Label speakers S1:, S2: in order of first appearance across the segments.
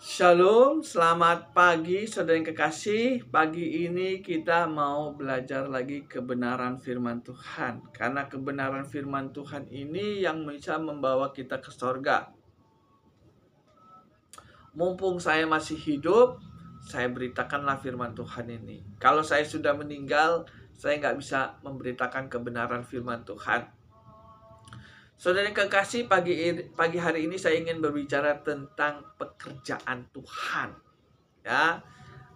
S1: Shalom, selamat pagi saudara yang kekasih. Pagi ini kita mau belajar lagi kebenaran firman Tuhan. Karena kebenaran firman Tuhan ini yang bisa membawa kita ke sorga. Mumpung saya masih hidup, saya beritakanlah firman Tuhan ini. Kalau saya sudah meninggal, saya nggak bisa memberitakan kebenaran firman Tuhan. Saudara yang kekasih, pagi hari ini saya ingin berbicara tentang pekerjaan Tuhan. Ya,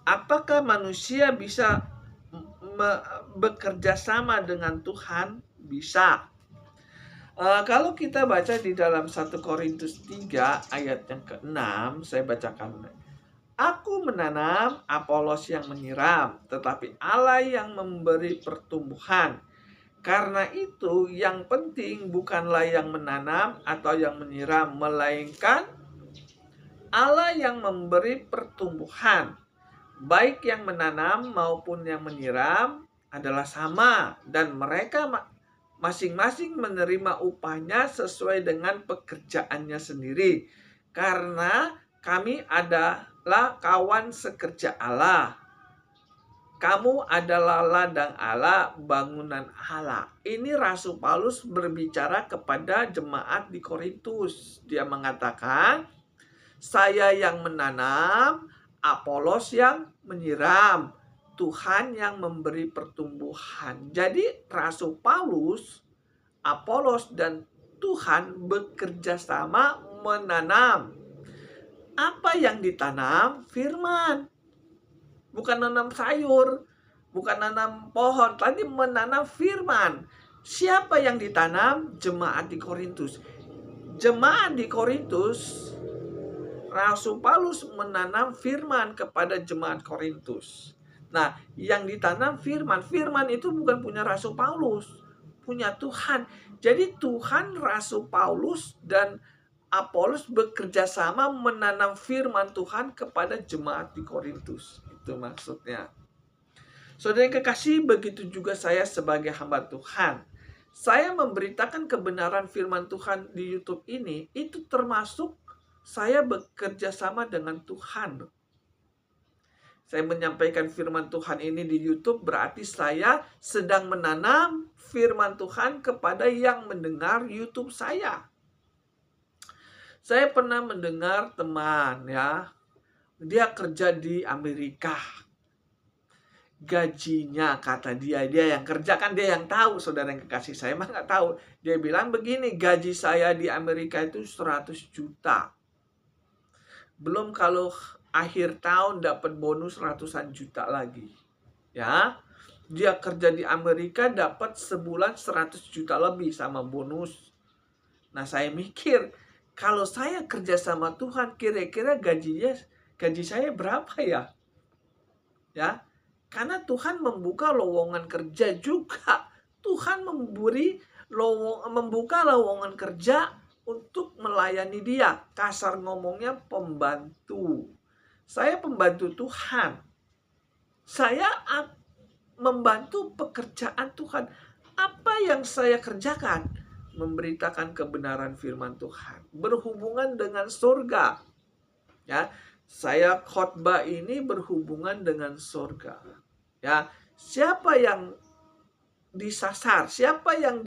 S1: apakah manusia bisa bekerja sama dengan Tuhan? Bisa. Kalau kita baca di dalam 1 Korintus 3 ayat yang ke-6, saya bacakan. Aku menanam, Apolos yang menyiram, tetapi Allah yang memberi pertumbuhan. Karena itu yang penting bukanlah yang menanam atau yang menyiram, melainkan Allah yang memberi pertumbuhan. Baik yang menanam maupun yang menyiram adalah sama, dan mereka masing-masing menerima upahnya sesuai dengan pekerjaannya sendiri. Karena kami adalah kawan sekerja Allah. Kamu adalah ladang Allah, bangunan Allah. Ini Rasul Paulus berbicara kepada jemaat di Korintus. Dia mengatakan, saya yang menanam, Apolos yang menyiram, Tuhan yang memberi pertumbuhan. Jadi Rasul Paulus, Apolos, dan Tuhan bekerja sama menanam. Apa yang ditanam? Firman. Bukan nanam sayur, bukan nanam pohon, tadi menanam firman. Siapa yang ditanam? Jemaat di Korintus. Jemaat di Korintus, Rasul Paulus menanam firman kepada jemaat Korintus. Nah, yang ditanam firman. Firman itu bukan punya Rasul Paulus, punya Tuhan. Jadi Tuhan, Rasul Paulus, dan Apolos bekerja sama menanam firman Tuhan kepada jemaat di Korintus. Itu maksudnya. Saudara yang kekasih, begitu juga saya sebagai hamba Tuhan. Saya memberitakan kebenaran firman Tuhan di YouTube ini, itu termasuk saya bekerja sama dengan Tuhan. Saya menyampaikan firman Tuhan ini di YouTube, berarti saya sedang menanam firman Tuhan kepada yang mendengar YouTube saya. Saya pernah mendengar teman, ya, dia kerja di Amerika. Gajinya, kata dia yang kerja, kan dia yang tahu, saudara yang kekasih. Saya mah nggak tahu. Dia bilang begini, gaji saya di Amerika itu 100 juta. Belum kalau akhir tahun dapat bonus ratusan juta lagi. Ya, dia kerja di Amerika dapat sebulan 100 juta lebih sama bonus. Nah, saya mikir, kalau saya kerja sama Tuhan, kira-kira gaji saya berapa ya? Ya, karena Tuhan membuka lowongan kerja juga. Tuhan membuka lowongan kerja untuk melayani dia. Kasar ngomongnya pembantu. Saya pembantu Tuhan. Saya membantu pekerjaan Tuhan. Apa yang saya kerjakan? Memberitakan kebenaran firman Tuhan, berhubungan dengan surga. Ya, saya khotbah ini berhubungan dengan surga. Ya, siapa yang disasar? Siapa yang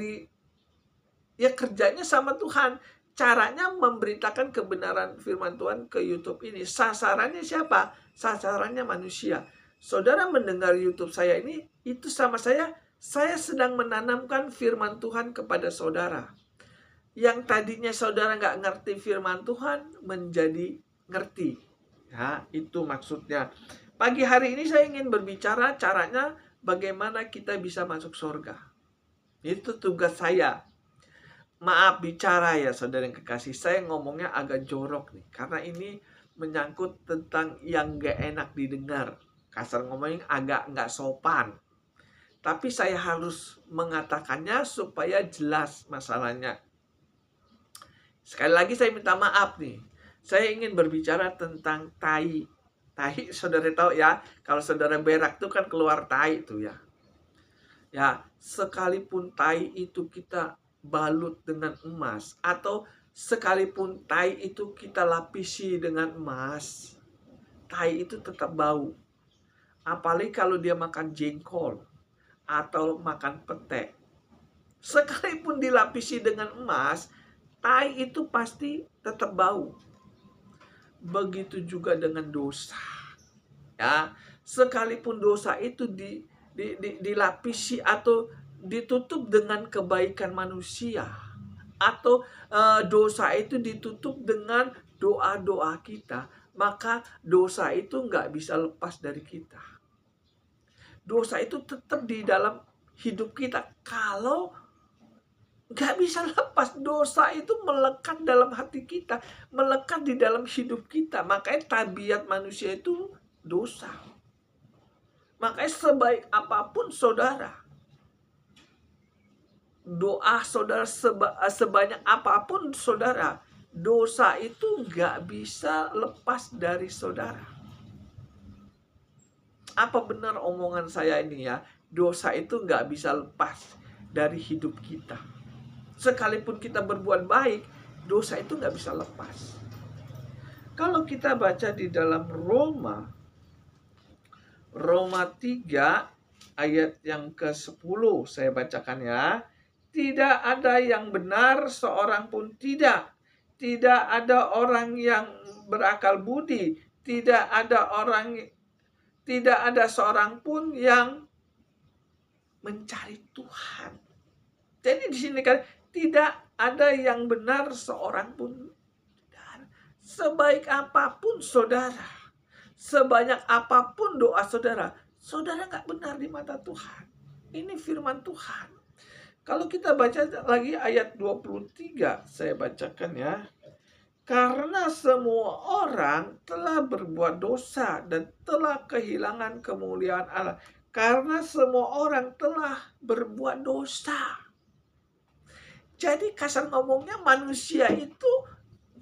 S1: kerjanya sama Tuhan? Caranya memberitakan kebenaran firman Tuhan ke YouTube ini. Sasarannya siapa? Sasarannya manusia. Saudara mendengar YouTube saya ini, itu sama saya sedang menanamkan firman Tuhan kepada saudara. Yang tadinya saudara nggak ngerti firman Tuhan, menjadi ngerti. Ya, itu maksudnya. Pagi hari ini saya ingin berbicara caranya bagaimana kita bisa masuk surga. Itu tugas saya. Maaf bicara ya saudara yang kekasih, saya ngomongnya agak jorok nih. Karena ini menyangkut tentang yang gak enak didengar. Kasar ngomongnya agak gak sopan. Tapi saya harus mengatakannya supaya jelas masalahnya. Sekali lagi saya minta maaf nih. Saya ingin berbicara tentang tai. Tai saudara tahu ya, kalau saudara berak tuh kan keluar tai tuh ya. Ya, sekalipun tai itu kita balut dengan emas atau Sekalipun tai itu kita lapisi dengan emas, tai itu tetap bau. Apalagi kalau dia makan jengkol atau makan pete. Sekalipun dilapisi dengan emas, tai itu pasti tetap bau. Begitu juga dengan dosa. Ya, sekalipun dosa itu dilapisi atau ditutup dengan kebaikan manusia, atau dosa itu ditutup dengan doa-doa kita, maka dosa itu nggak bisa lepas dari kita. Dosa itu tetap di dalam hidup kita. Kalau nggak bisa lepas, dosa itu melekat dalam hati kita, melekat di dalam hidup kita. Makanya tabiat manusia itu dosa. Makanya sebaik apapun saudara, doa saudara sebanyak apapun saudara, dosa itu nggak bisa lepas dari saudara. Apa benar omongan saya ini ya? Dosa itu nggak bisa lepas dari hidup kita. Sekalipun kita berbuat baik, dosa itu nggak bisa lepas. Kalau kita baca di dalam Roma 3 ayat yang ke-10, saya bacakan ya. Tidak ada yang benar seorang pun tidak. Tidak ada orang yang berakal budi. Tidak ada seorang pun yang mencari Tuhan. Jadi di sini kan tidak ada yang benar seorang pun. Sebaik apapun saudara, sebanyak apapun doa saudara, saudara nggak benar di mata Tuhan. Ini firman Tuhan. Kalau kita baca lagi ayat 23, saya bacakan ya. Karena semua orang telah berbuat dosa dan telah kehilangan kemuliaan Allah. Karena semua orang telah berbuat dosa. Jadi kasar ngomongnya, manusia itu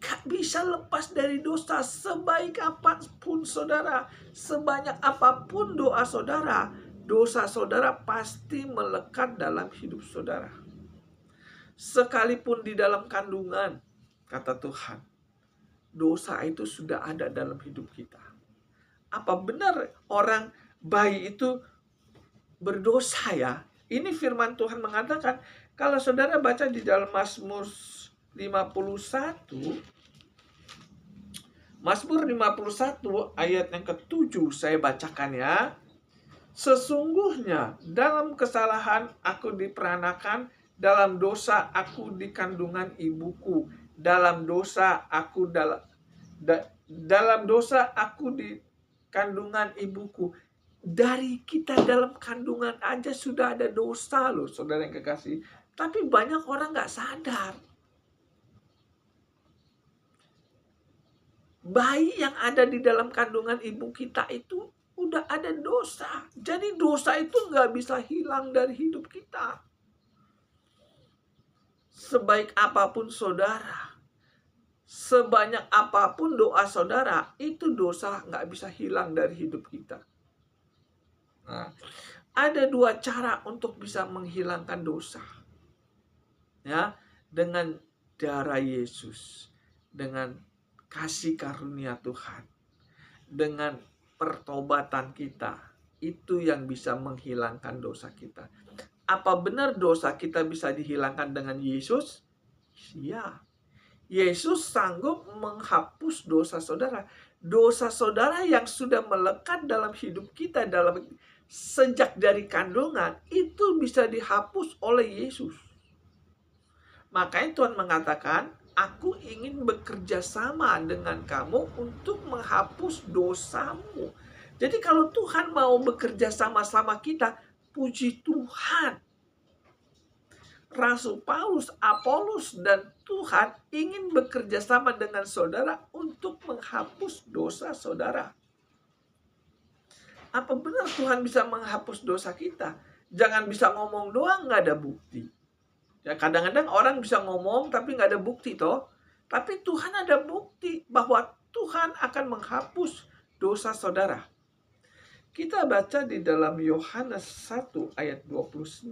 S1: gak bisa lepas dari dosa. Sebaik apapun saudara, sebanyak apapun doa saudara, dosa saudara pasti melekat dalam hidup saudara. Sekalipun di dalam kandungan, kata Tuhan, dosa itu sudah ada dalam hidup kita. Apa benar orang bayi itu berdosa ya? Ini firman Tuhan mengatakan, kalau saudara baca di dalam Mazmur 51, Mazmur 51 ayat yang ke-7 saya bacakan ya. Sesungguhnya dalam kesalahan aku diperanakan, dalam dosa aku di kandungan ibuku, dalam dosa aku di kandungan ibuku. Dari kita dalam kandungan aja sudah ada dosa loh, saudara yang kekasih. Tapi banyak orang gak sadar. Bayi yang ada di dalam kandungan ibu kita itu udah ada dosa. Jadi dosa itu gak bisa hilang dari hidup kita. Sebaik apapun saudara, sebanyak apapun doa saudara, itu dosa gak bisa hilang dari hidup kita. Nah, ada dua cara untuk bisa menghilangkan dosa. Ya, dengan darah Yesus, dengan kasih karunia Tuhan, dengan pertobatan kita, itu yang bisa menghilangkan dosa kita. Apa benar dosa kita bisa dihilangkan dengan Yesus? Ya. Yesus sanggup menghapus dosa saudara. Dosa saudara yang sudah melekat dalam hidup kita sejak dari kandungan, itu bisa dihapus oleh Yesus. Makanya Tuhan mengatakan, aku ingin bekerja sama dengan kamu untuk menghapus dosamu. Jadi kalau Tuhan mau bekerja sama-sama kita, puji Tuhan. Rasul Paulus, Apolos, dan Tuhan ingin bekerja sama dengan saudara untuk menghapus dosa saudara. Apa benar Tuhan bisa menghapus dosa kita? Jangan bisa ngomong doang, nggak ada bukti. Ya, kadang-kadang orang bisa ngomong tapi nggak ada bukti toh. Tapi Tuhan ada bukti bahwa Tuhan akan menghapus dosa saudara. Kita baca di dalam Yohanes 1 ayat 29.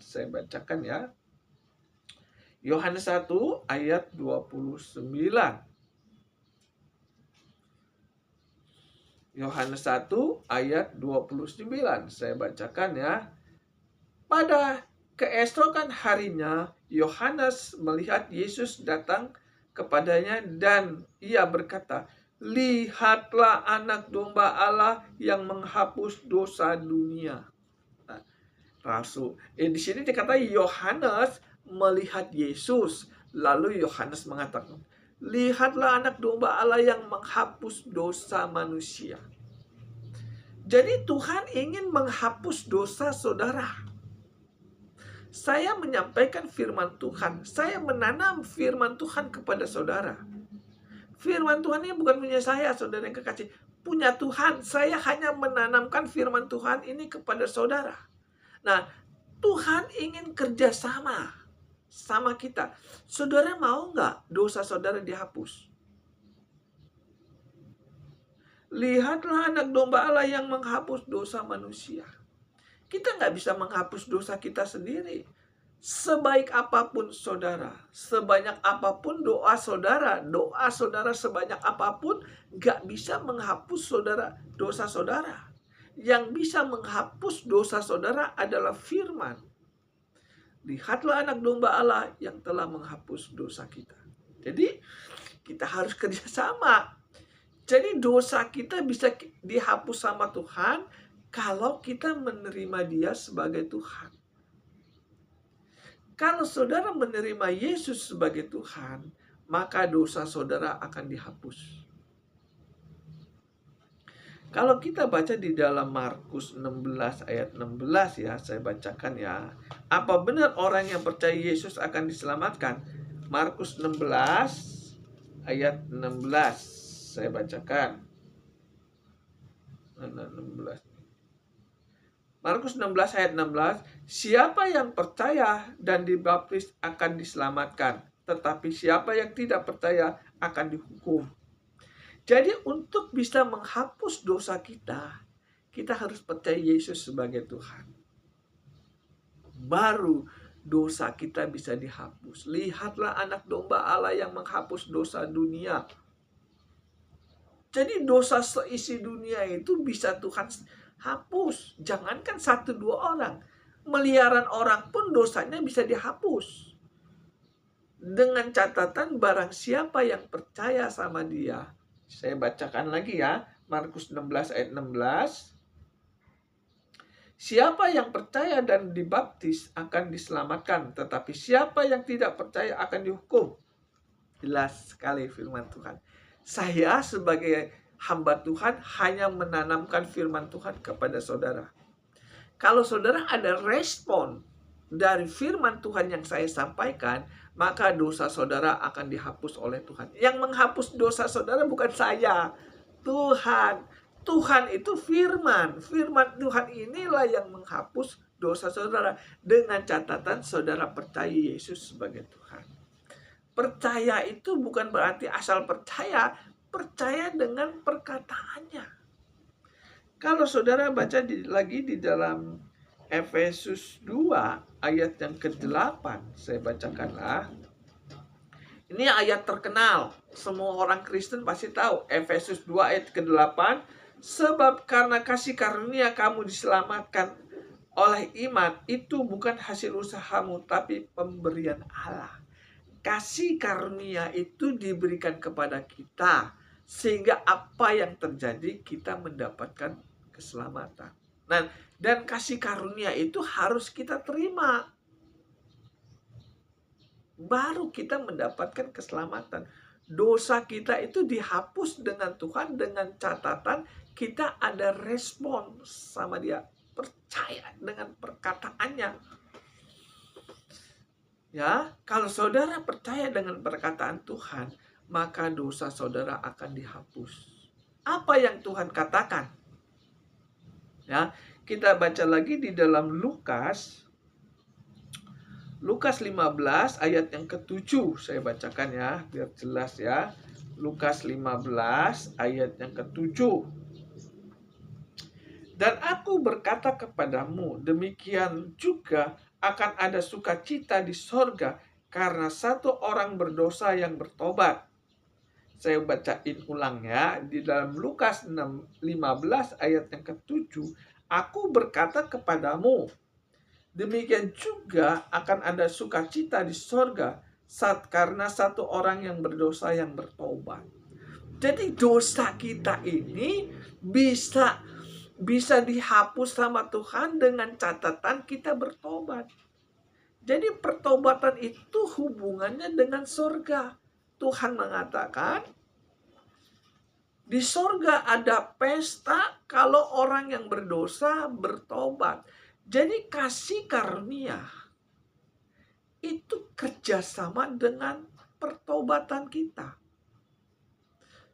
S1: Saya bacakan ya. Yohanes 1 ayat 29. Yohanes 1 ayat 29. Saya bacakan ya. Pada keesokan harinya, Yohanes melihat Yesus datang kepadanya dan ia berkata, "Lihatlah anak domba Allah yang menghapus dosa dunia." Nah, di sini dikatakan Yohanes melihat Yesus, lalu Yohanes mengatakan, "Lihatlah anak domba Allah yang menghapus dosa manusia." Jadi Tuhan ingin menghapus dosa saudara. Saya menyampaikan firman Tuhan, saya menanam firman Tuhan kepada saudara. Firman Tuhan ini bukan punya saya, saudara yang kekasih. Punya Tuhan, saya hanya menanamkan firman Tuhan ini kepada saudara. Nah, Tuhan ingin kerjasama sama kita. Saudara mau nggak dosa saudara dihapus? Lihatlah anak domba Allah yang menghapus dosa manusia. Kita nggak bisa menghapus dosa kita sendiri. Sebaik apapun saudara, sebanyak apapun doa saudara sebanyak apapun nggak bisa menghapus dosa saudara. Yang bisa menghapus dosa saudara adalah firman. Lihatlah anak domba Allah yang telah menghapus dosa kita. Jadi kita harus kerjasama. Jadi dosa kita bisa dihapus sama Tuhan kalau kita menerima Dia sebagai Tuhan. Kalau saudara menerima Yesus sebagai Tuhan, maka dosa saudara akan dihapus. Kalau kita baca di dalam Markus 16 ayat 16 ya, saya bacakan ya. Apa benar orang yang percaya Yesus akan diselamatkan? Markus 16 ayat 16. Saya bacakan. 16. Markus 16 ayat 16, siapa yang percaya dan dibaptis akan diselamatkan, tetapi siapa yang tidak percaya akan dihukum. Jadi untuk bisa menghapus dosa kita, kita harus percaya Yesus sebagai Tuhan. Baru dosa kita bisa dihapus. Lihatlah anak domba Allah yang menghapus dosa dunia. Jadi dosa seisi dunia itu bisa Tuhan hapus. Jangankan 1-2 orang. Miliaran orang pun dosanya bisa dihapus. Dengan catatan barang siapa yang percaya sama Dia. Saya bacakan lagi ya. Markus 16 ayat 16. Siapa yang percaya dan dibaptis akan diselamatkan. Tetapi siapa yang tidak percaya akan dihukum. Jelas sekali firman Tuhan. Saya sebagai hamba Tuhan hanya menanamkan firman Tuhan kepada saudara. Kalau saudara ada respon dari firman Tuhan yang saya sampaikan, maka dosa saudara akan dihapus oleh Tuhan. Yang menghapus dosa saudara bukan saya, Tuhan. Tuhan itu firman. Firman Tuhan inilah yang menghapus dosa saudara. Dengan catatan saudara percaya Yesus sebagai Tuhan. Percaya itu bukan berarti asal percaya dengan perkataannya. Kalau saudara baca lagi di dalam Efesus 2 ayat yang ke-8, saya bacakanlah. Ini ayat terkenal, semua orang Kristen pasti tahu. Efesus 2 ayat ke-8, sebab karena kasih karunia kamu diselamatkan oleh iman, itu bukan hasil usahamu, tapi pemberian Allah. Kasih karunia itu diberikan kepada kita, sehingga apa yang terjadi kita mendapatkan keselamatan. Nah, dan kasih karunia itu harus kita terima. Baru kita mendapatkan keselamatan. Dosa kita itu dihapus dengan Tuhan dengan catatan kita ada respon sama Dia. Percaya dengan perkataannya. Ya, kalau saudara percaya dengan perkataan Tuhan, maka dosa saudara akan dihapus. Apa yang Tuhan katakan? Ya, kita baca lagi di dalam Lukas 15 ayat yang ke-7. Saya bacakan ya, biar jelas ya. Lukas 15 ayat yang ke-7. Dan aku berkata kepadamu, demikian juga akan ada sukacita di sorga karena satu orang berdosa yang bertobat. Saya bacain ulang ya, di dalam Lukas 15 ayat yang ke-7, aku berkata kepadamu, demikian juga akan ada sukacita di sorga karena satu orang yang berdosa yang bertobat. Jadi dosa kita ini bisa dihapus sama Tuhan dengan catatan kita bertobat. Jadi pertobatan itu hubungannya dengan sorga. Tuhan mengatakan, di sorga ada pesta kalau orang yang berdosa bertobat. Jadi kasih karunia itu kerjasama dengan pertobatan kita.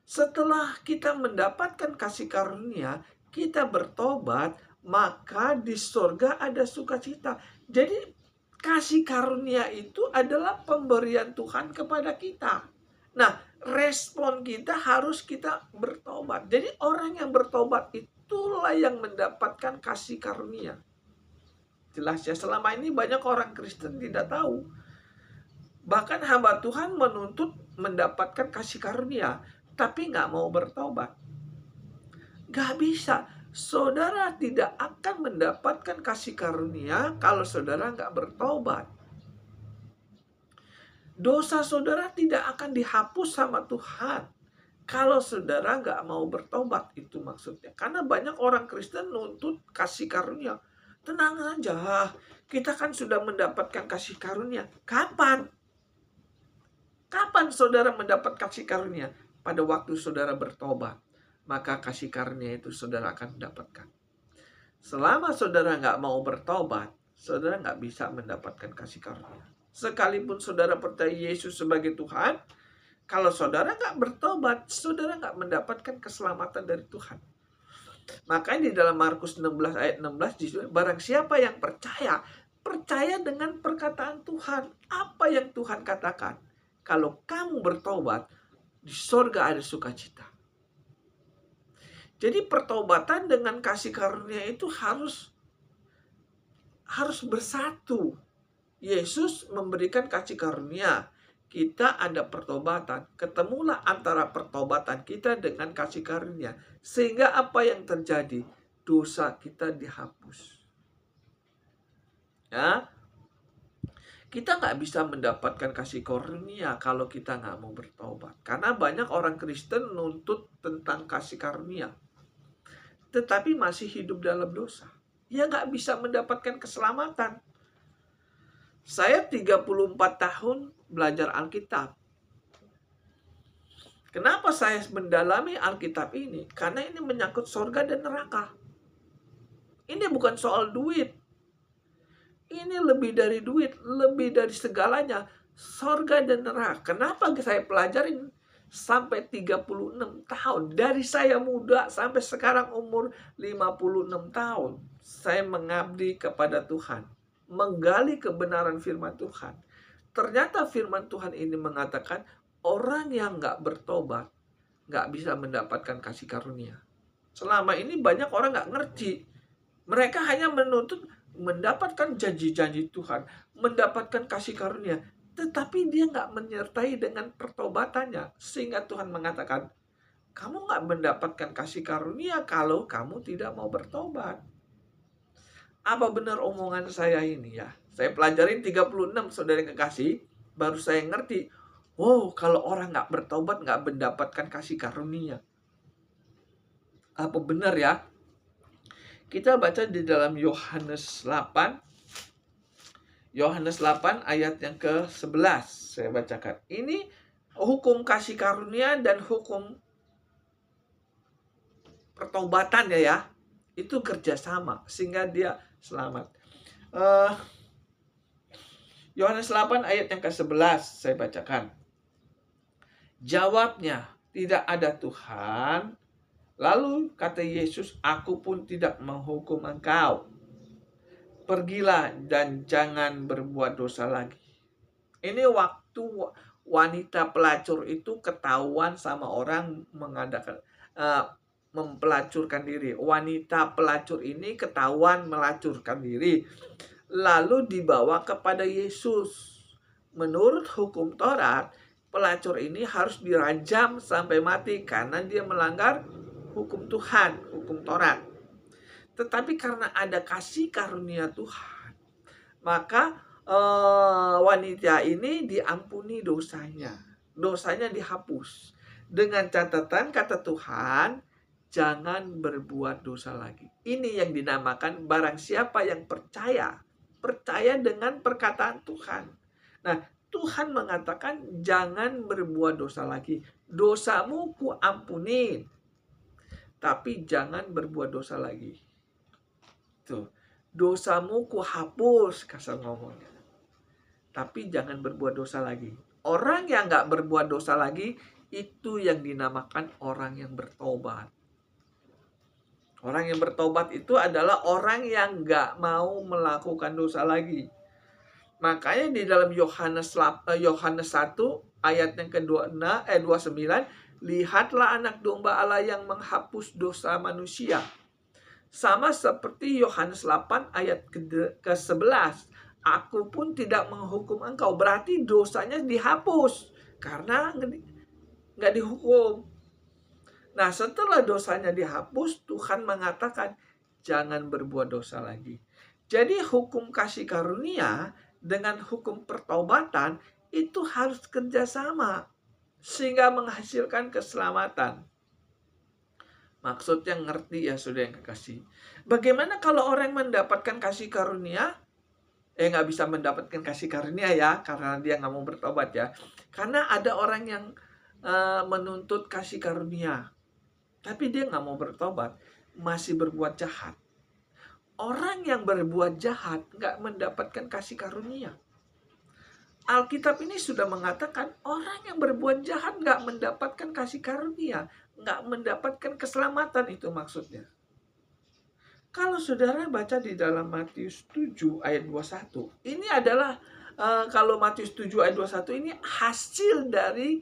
S1: Setelah kita mendapatkan kasih karunia, kita bertobat, maka di sorga ada sukacita. Jadi kasih karunia itu adalah pemberian Tuhan kepada kita. Nah, respon kita harus kita bertobat. Jadi orang yang bertobat itulah yang mendapatkan kasih karunia. Jelas ya, selama ini banyak orang Kristen tidak tahu. Bahkan hamba Tuhan menuntut mendapatkan kasih karunia, tapi nggak mau bertobat. Nggak bisa. Saudara tidak akan mendapatkan kasih karunia kalau saudara nggak bertobat. Dosa saudara tidak akan dihapus sama Tuhan kalau saudara nggak mau bertobat, itu maksudnya. Karena banyak orang Kristen nuntut kasih karunia. Tenang aja, kita kan sudah mendapatkan kasih karunia. Kapan? Kapan saudara mendapat kasih karunia? Pada waktu saudara bertobat. Maka kasih karunia itu saudara akan mendapatkan. Selama saudara nggak mau bertobat, saudara nggak bisa mendapatkan kasih karunia. Sekalipun saudara percaya Yesus sebagai Tuhan, kalau saudara nggak bertobat, saudara nggak mendapatkan keselamatan dari Tuhan. Makanya di dalam Markus 16 ayat 16 disebut, barang siapa yang percaya dengan perkataan Tuhan. Apa yang Tuhan katakan? Kalau kamu bertobat, di sorga ada sukacita. Jadi pertobatan dengan kasih karunia itu harus bersatu. Yesus memberikan kasih karunia. Kita ada pertobatan. Ketemulah antara pertobatan kita dengan kasih karunia. Sehingga apa yang terjadi? Dosa kita dihapus. Ya, kita nggak bisa mendapatkan kasih karunia kalau kita nggak mau bertobat. Karena banyak orang Kristen nuntut tentang kasih karunia, tetapi masih hidup dalam dosa. Ya nggak bisa mendapatkan keselamatan. Saya 34 tahun belajar Alkitab. Kenapa saya mendalami Alkitab ini? Karena ini menyangkut surga dan neraka. Ini bukan soal duit. Ini lebih dari duit, lebih dari segalanya. Surga dan neraka. Kenapa saya pelajarin sampai 36 tahun? Dari saya muda sampai sekarang umur 56 tahun. Saya mengabdi kepada Tuhan. Menggali kebenaran firman Tuhan. Ternyata firman Tuhan ini mengatakan orang yang nggak bertobat nggak bisa mendapatkan kasih karunia. Selama ini banyak orang nggak ngerti. Mereka hanya menuntut mendapatkan janji-janji Tuhan, mendapatkan kasih karunia, tetapi dia nggak menyertai dengan pertobatannya. Sehingga Tuhan mengatakan, kamu nggak mendapatkan kasih karunia kalau kamu tidak mau bertobat. Apa benar omongan saya ini ya? Saya pelajarin 36, saudara yang kekasih, baru saya ngerti. Wow, kalau orang nggak bertobat nggak mendapatkan kasih karunia. Apa benar ya? Kita baca di dalam Yohanes 8. Yohanes 8 ayat yang ke-11. Saya bacakan. Ini hukum kasih karunia dan hukum pertobatan ya. Itu kerjasama sehingga dia selamat. Yohanes 8 ayat yang ke-11 saya bacakan. Jawabnya, tidak ada Tuhan. Lalu kata Yesus, aku pun tidak menghukum engkau. Pergilah dan jangan berbuat dosa lagi. Ini waktu wanita pelacur itu ketahuan sama orang mengadakan mempelacurkan diri. Wanita pelacur ini ketahuan melacurkan diri. Lalu dibawa kepada Yesus. menurut hukum Taurat, pelacur ini harus dirajam sampai mati karena dia melanggar hukum Tuhan, hukum Taurat. Tetapi karena ada kasih karunia Tuhan, maka wanita ini diampuni dosanya. Dosanya dihapus. Dengan catatan kata Tuhan, jangan berbuat dosa lagi. Ini yang dinamakan barang siapa yang percaya. Percaya dengan perkataan Tuhan. Nah, Tuhan mengatakan jangan berbuat dosa lagi. Dosamu ku ampuni, tapi jangan berbuat dosa lagi. Tuh, dosamu ku hapus, kasar ngomongnya. Tapi jangan berbuat dosa lagi. Orang yang nggak berbuat dosa lagi, itu yang dinamakan orang yang bertobat. Orang yang bertobat itu adalah orang yang nggak mau melakukan dosa lagi. Makanya di dalam Yohanes 1 ayat yang ke-29, lihatlah anak domba Allah yang menghapus dosa manusia. Sama seperti Yohanes 8 ayat ke-11. Aku pun tidak menghukum engkau. Berarti dosanya dihapus. Karena nggak dihukum. Nah, setelah dosanya dihapus, Tuhan mengatakan jangan berbuat dosa lagi. Jadi hukum kasih karunia dengan hukum pertobatan itu harus kerjasama. Sehingga menghasilkan keselamatan. Maksudnya ngerti ya saudara yang kekasih. Bagaimana kalau orang mendapatkan kasih karunia? Nggak bisa mendapatkan kasih karunia ya, karena dia nggak mau bertobat ya. Karena ada orang yang menuntut kasih karunia, tapi dia nggak mau bertobat, masih berbuat jahat. Orang yang berbuat jahat nggak mendapatkan kasih karunia. Alkitab ini sudah mengatakan orang yang berbuat jahat nggak mendapatkan kasih karunia, nggak mendapatkan keselamatan, itu maksudnya. Kalau saudara baca di dalam Matius 7 ayat 21, ini adalah kalau Matius 7 ayat 21 ini hasil dari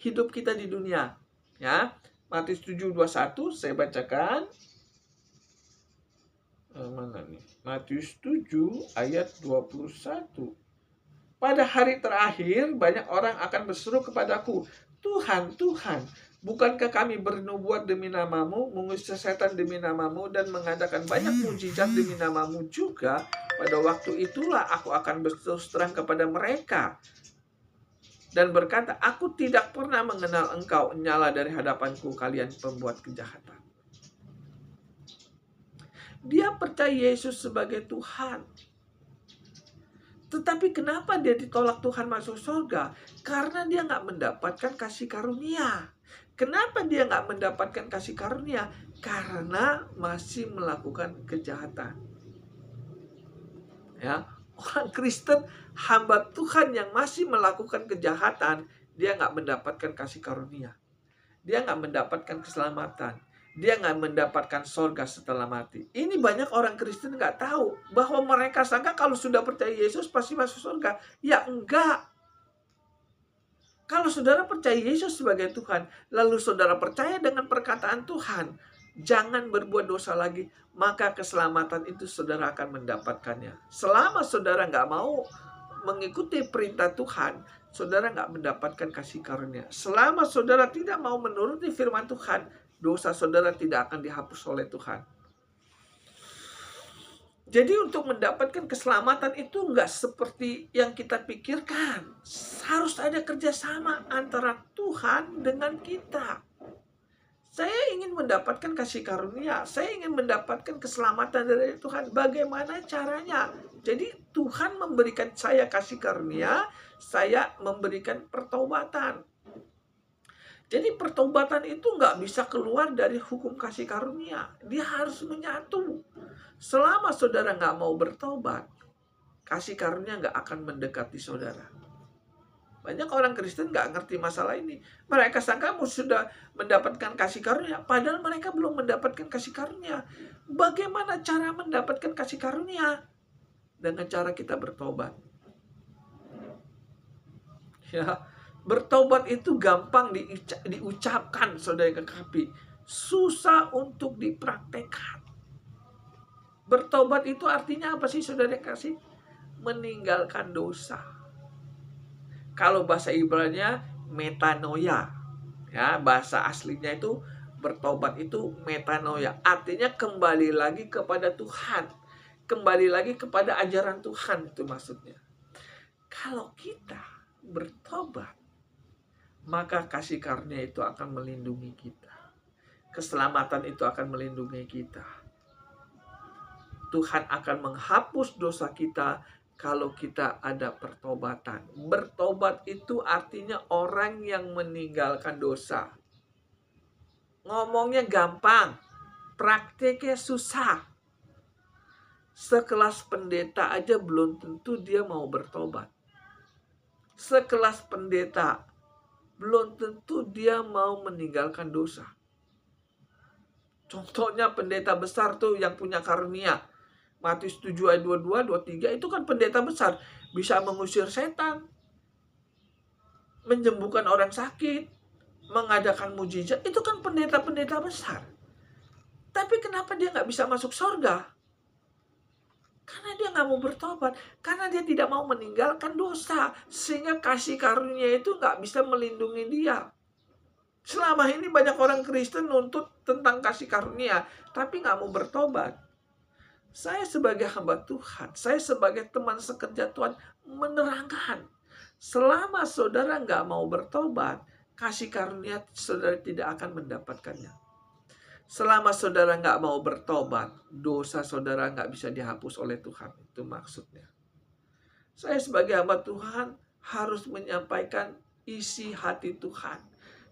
S1: hidup kita di dunia. Ya, Matius 7:21 saya bacakan. Mana nih? Matius 7 ayat 21. Pada hari terakhir banyak orang akan berseru kepadaku, Tuhan, Tuhan, bukankah kami bernubuat demi namamu, mengusir setan demi namamu, dan mengadakan banyak mujizat demi namamu juga? Pada waktu itulah aku akan berterus terang kepada mereka dan berkata, aku tidak pernah mengenal engkau, nyala dari hadapanku kalian pembuat kejahatan. Dia percaya Yesus sebagai Tuhan. Tetapi kenapa dia ditolak Tuhan masuk surga? Karena dia nggak mendapatkan kasih karunia. Kenapa dia nggak mendapatkan kasih karunia? Karena masih melakukan kejahatan. Ya, orang Kristen, hamba Tuhan yang masih melakukan kejahatan, dia nggak mendapatkan kasih karunia. Dia nggak mendapatkan keselamatan. Dia nggak mendapatkan surga setelah mati. Ini banyak orang Kristen nggak tahu bahwa mereka sangka kalau sudah percaya Yesus pasti masuk surga. Ya enggak. Kalau saudara percaya Yesus sebagai Tuhan, lalu saudara percaya dengan perkataan Tuhan, jangan berbuat dosa lagi, maka keselamatan itu saudara akan mendapatkannya. Selama saudara nggak mau mengikuti perintah Tuhan, saudara nggak mendapatkan kasih karunia. Selama saudara tidak mau menuruti firman Tuhan, dosa saudara tidak akan dihapus oleh Tuhan. Jadi untuk mendapatkan keselamatan itu nggak seperti yang kita pikirkan. Harus ada kerjasama antara Tuhan dengan kita. Saya ingin mendapatkan kasih karunia. Saya ingin mendapatkan keselamatan dari Tuhan. Bagaimana caranya? Jadi Tuhan memberikan saya kasih karunia. Saya memberikan pertobatan. Jadi pertobatan itu nggak bisa keluar dari hukum kasih karunia. Dia harus menyatu. Selama saudara nggak mau bertobat, kasih karunia nggak akan mendekati saudara. Banyak orang Kristen nggak ngerti masalah ini. Mereka sangka sudah mendapatkan kasih karunia, padahal mereka belum mendapatkan kasih karunia. Bagaimana cara mendapatkan kasih karunia? Dengan cara kita bertobat. Ya, bertobat itu gampang diucapkan, saudara yang kekasih. Susah untuk dipraktekkan. Bertobat itu artinya apa sih, saudara yang kasih? Meninggalkan dosa. Kalau bahasa Ibrani-nya metanoia. Ya, bahasa aslinya itu bertobat itu metanoia. Artinya kembali lagi kepada Tuhan. Kembali lagi kepada ajaran Tuhan, itu maksudnya. Kalau kita bertobat, maka kasih karunia itu akan melindungi kita. Keselamatan itu akan melindungi kita. Tuhan akan menghapus dosa kita kalau kita ada pertobatan. Bertobat itu artinya orang yang meninggalkan dosa. Ngomongnya gampang, prakteknya susah. Sekelas pendeta aja belum tentu dia mau bertobat. Sekelas pendeta belum tentu dia mau meninggalkan dosa. Contohnya pendeta besar tuh yang punya karunia. Matius 7 ayat 22, 23 itu kan pendeta besar. Bisa mengusir setan. Menyembuhkan orang sakit. Mengadakan mujizat. Itu kan pendeta-pendeta besar. Tapi kenapa dia nggak bisa masuk surga? Karena dia nggak mau bertobat. Karena dia tidak mau meninggalkan dosa. Sehingga kasih karunia itu nggak bisa melindungi dia. Selama ini banyak orang Kristen nuntut tentang kasih karunia, tapi nggak mau bertobat. Saya sebagai hamba Tuhan, saya sebagai teman sekerja Tuhan menerangkan. Selama saudara nggak mau bertobat, kasih karunia saudara tidak akan mendapatkannya. Selama saudara nggak mau bertobat, dosa saudara nggak bisa dihapus oleh Tuhan. Itu maksudnya. Saya sebagai hamba Tuhan harus menyampaikan isi hati Tuhan.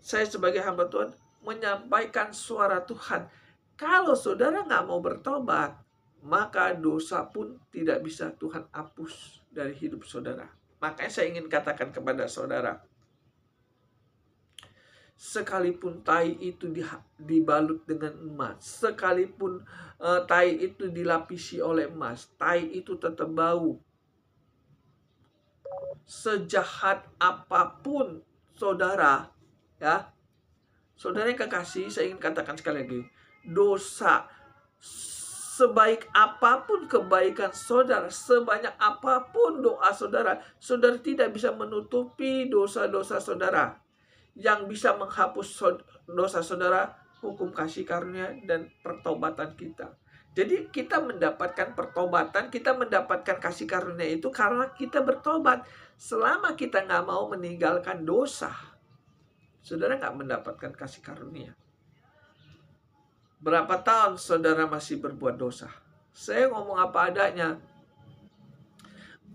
S1: Saya sebagai hamba Tuhan menyampaikan suara Tuhan. Kalau saudara nggak mau bertobat, maka dosa pun tidak bisa Tuhan hapus dari hidup saudara. Makanya saya ingin katakan kepada saudara, sekalipun tai itu dibalut dengan emas, sekalipun tai itu dilapisi oleh emas, tai itu tetap bau. Sejahat apapun saudara, ya, saudara yang kekasih, saya ingin katakan sekali lagi, dosa, sebaik apapun kebaikan saudara, sebanyak apapun doa saudara, saudara tidak bisa menutupi dosa-dosa saudara. Yang bisa menghapus dosa saudara, hukum kasih karunia dan pertobatan kita. Jadi kita mendapatkan pertobatan, kita mendapatkan kasih karunia itu karena kita bertobat. Selama kita nggak mau meninggalkan dosa, saudara nggak mendapatkan kasih karunia. Berapa tahun saudara masih berbuat dosa? Saya ngomong apa adanya.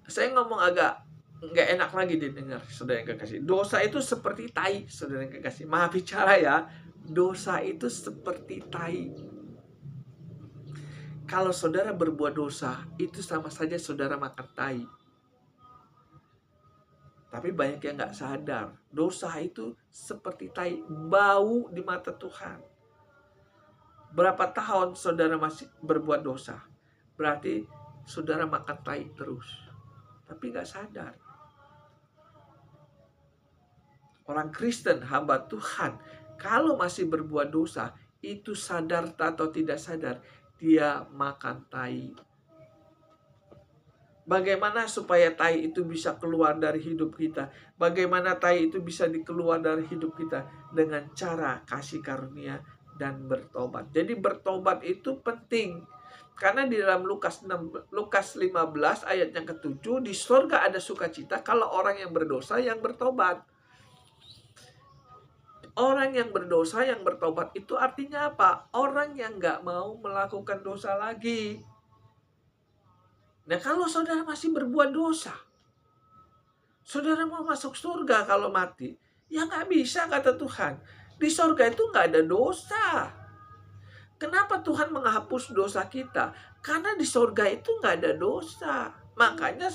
S1: Saya ngomong agak nggak enak lagi didengar, saudara yang kekasih. Dosa itu seperti tai, saudara yang kekasih. Maaf bicara ya, dosa itu seperti tai. Kalau saudara berbuat dosa, itu sama saja saudara makan tai. Tapi banyak yang nggak sadar, dosa itu seperti tai, bau di mata Tuhan. Berapa tahun saudara masih berbuat dosa? Berarti saudara makan tai terus. Tapi nggak sadar. Orang Kristen, hamba Tuhan, kalau masih berbuat dosa, itu sadar atau tidak sadar, dia makan tai. Bagaimana supaya tai itu bisa keluar dari hidup kita? Bagaimana tai itu bisa dikeluar dari hidup kita? Dengan cara kasih karunia dan bertobat. Jadi bertobat itu penting. Karena di dalam Lukas 15 ayat yang ke-7, di surga ada sukacita kalau orang yang berdosa yang bertobat. Orang yang berdosa yang bertobat itu artinya apa? Orang yang nggak mau melakukan dosa lagi. Nah, kalau saudara masih berbuat dosa, saudara mau masuk surga kalau mati, ya nggak bisa kata Tuhan. Di surga itu nggak ada dosa. Kenapa Tuhan menghapus dosa kita? Karena di surga itu nggak ada dosa. Makanya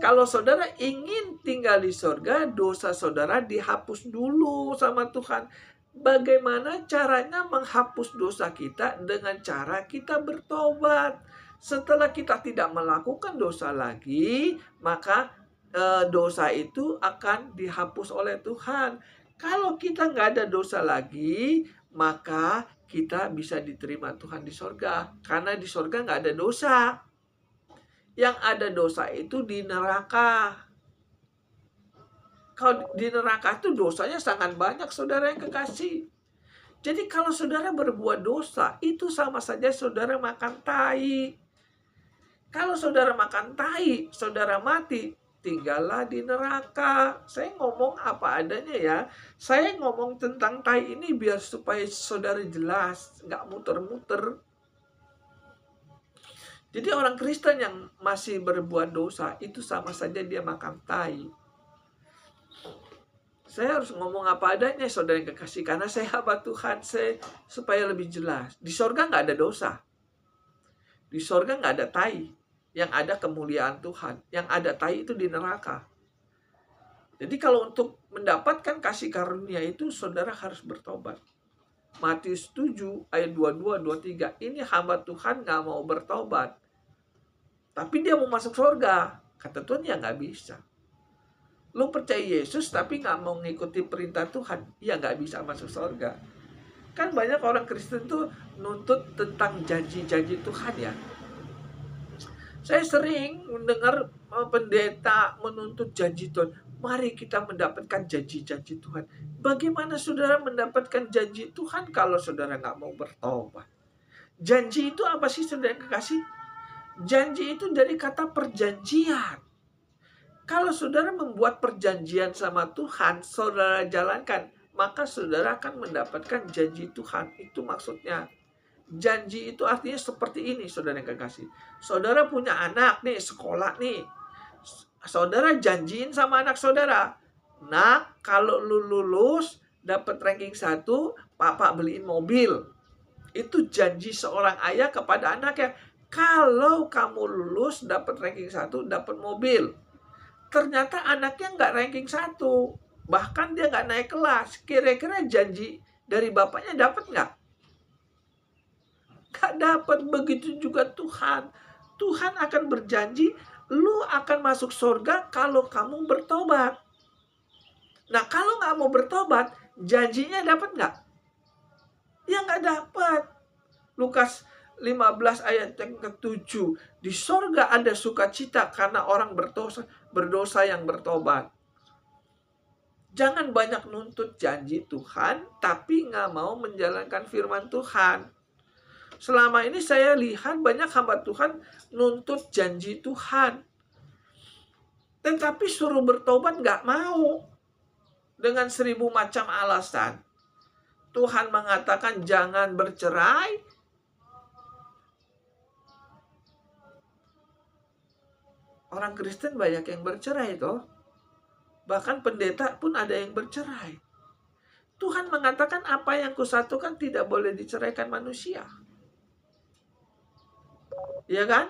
S1: kalau saudara ingin tinggal di surga, dosa saudara dihapus dulu sama Tuhan. Bagaimana caranya menghapus dosa kita? Dengan cara kita bertobat. Setelah kita tidak melakukan dosa lagi, maka dosa itu akan dihapus oleh Tuhan. Kalau kita nggak ada dosa lagi, maka kita bisa diterima Tuhan di sorga. Karena di sorga nggak ada dosa. Yang ada dosa itu di neraka. Kalau di neraka itu dosanya sangat banyak, saudara yang kekasih. Jadi kalau saudara berbuat dosa, itu sama saja saudara makan tai. Kalau saudara makan tai, saudara mati, tinggallah di neraka. Saya ngomong apa adanya ya. Saya ngomong tentang tai ini biar supaya saudara jelas, nggak muter-muter. Jadi orang Kristen yang masih berbuat dosa, itu sama saja dia makan tai. Saya harus ngomong apa adanya, saudara yang kekasih. Karena saya hamba Tuhan, supaya lebih jelas. Di sorga nggak ada dosa. Di sorga nggak ada tai. Yang ada kemuliaan Tuhan. Yang ada tai itu di neraka. Jadi kalau untuk mendapatkan kasih karunia itu, saudara harus bertobat. Matius 7 ayat 22, 23. Ini hamba Tuhan nggak mau bertobat. Tapi dia mau masuk sorga. Kata Tuhan, ya nggak bisa. Lu percaya Yesus tapi nggak mau ngikuti perintah Tuhan, ya nggak bisa masuk sorga. Kan banyak orang Kristen tuh nuntut tentang janji-janji Tuhan ya. Saya sering mendengar pendeta menuntut janji Tuhan. Mari kita mendapatkan janji-janji Tuhan. Bagaimana saudara mendapatkan janji Tuhan kalau saudara nggak mau bertobat? Janji itu apa sih, saudara yang kekasih? Janji itu dari kata perjanjian. Kalau saudara membuat perjanjian sama Tuhan, saudara jalankan, maka saudara akan mendapatkan janji Tuhan. Itu maksudnya. Janji itu artinya seperti ini, saudara yang kekasih. Saudara punya anak nih, sekolah nih. Saudara janjiin sama anak saudara. Nak, kalau lu lulus, dapat ranking 1, papa beliin mobil. Itu janji seorang ayah kepada anaknya. Kalau kamu lulus, dapat ranking 1, dapat mobil. Ternyata anaknya nggak ranking 1. Bahkan dia nggak naik kelas. Kira-kira janji dari bapaknya dapat nggak? Nggak dapat. Begitu juga Tuhan. Tuhan akan berjanji, lu akan masuk surga kalau kamu bertobat. Nah, kalau nggak mau bertobat, janjinya dapat nggak? Ya nggak dapat. Lukas 15 ayat yang ke-7. Di sorga ada sukacita karena orang berdosa yang bertobat. Jangan banyak nuntut janji Tuhan, tapi nggak mau menjalankan firman Tuhan. Selama ini saya lihat banyak hamba Tuhan nuntut janji Tuhan. Tetapi suruh bertobat nggak mau. Dengan 1000 macam alasan. Tuhan mengatakan jangan bercerai. Orang Kristen banyak yang bercerai toh. Bahkan pendeta pun ada yang bercerai. Tuhan mengatakan apa yang kusatukan tidak boleh diceraikan manusia. Ya kan?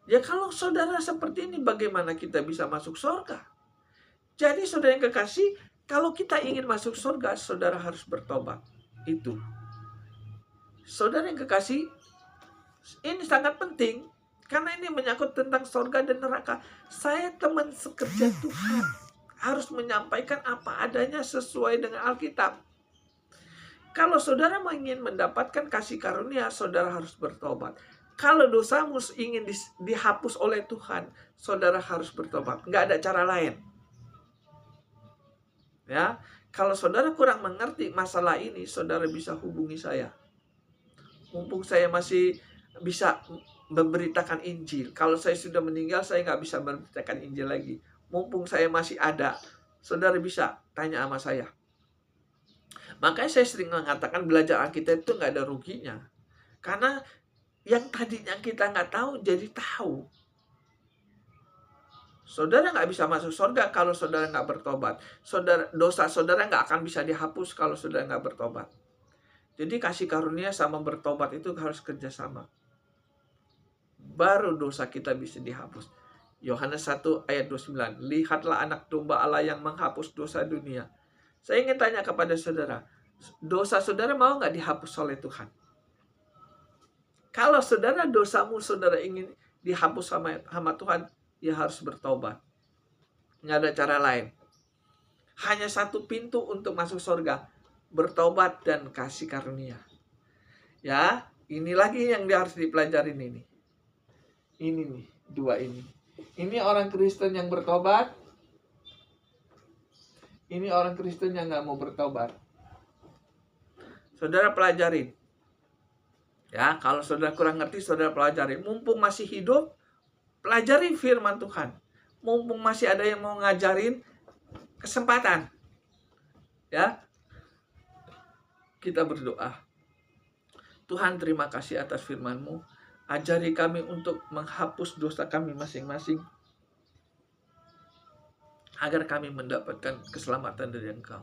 S1: Ya kalau saudara seperti ini bagaimana kita bisa masuk surga? Jadi saudara yang kekasih, kalau kita ingin masuk surga, saudara harus bertobat. Itu. Saudara yang kekasih, ini sangat penting. Karena ini menyangkut tentang surga dan neraka. Saya teman sekerja Tuhan. Harus menyampaikan apa adanya sesuai dengan Alkitab. Kalau saudara ingin mendapatkan kasih karunia, saudara harus bertobat. Kalau dosamu ingin dihapus oleh Tuhan, saudara harus bertobat. Nggak ada cara lain. Ya, kalau saudara kurang mengerti masalah ini, saudara bisa hubungi saya. Mumpung saya masih bisa memberitakan Injil. Kalau saya sudah meninggal, saya nggak bisa memberitakan Injil lagi. Mumpung saya masih ada, saudara bisa tanya sama saya. Makanya saya sering mengatakan belajar Alkitab itu nggak ada ruginya. Karena yang tadinya kita nggak tahu, jadi tahu. Saudara nggak bisa masuk surga kalau saudara nggak bertobat. Dosa saudara nggak akan bisa dihapus kalau saudara nggak bertobat. Jadi kasih karunia sama bertobat itu harus kerjasama. Baru dosa kita bisa dihapus. Yohanes 1 ayat 29. Lihatlah anak domba Allah yang menghapus dosa dunia. Saya ingin tanya kepada saudara. Dosa saudara mau nggak dihapus oleh Tuhan? Kalau saudara dosamu saudara ingin dihapus sama Tuhan, ya harus bertobat. Nggak ada cara lain. Hanya satu pintu untuk masuk surga. Bertobat dan kasih karunia. Ya, ini lagi yang harus dipelajarin ini. Ini nih, 2 ini. Ini orang Kristen yang bertobat. Ini orang Kristen yang nggak mau bertobat. Saudara pelajarin. Ya, kalau saudara kurang ngerti, saudara pelajarin. Mumpung masih hidup, pelajari firman Tuhan. Mumpung masih ada yang mau ngajarin, kesempatan. Ya, kita berdoa. Tuhan, terima kasih atas firman-Mu. Ajari kami untuk menghapus dosa kami masing-masing, agar kami mendapatkan keselamatan dari Engkau.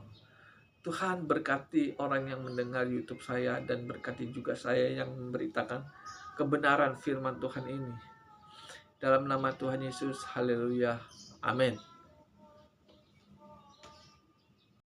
S1: Tuhan, berkati orang yang mendengar YouTube saya, dan berkati juga saya yang memberitakan kebenaran firman Tuhan ini. Dalam nama Tuhan Yesus, haleluya, amin.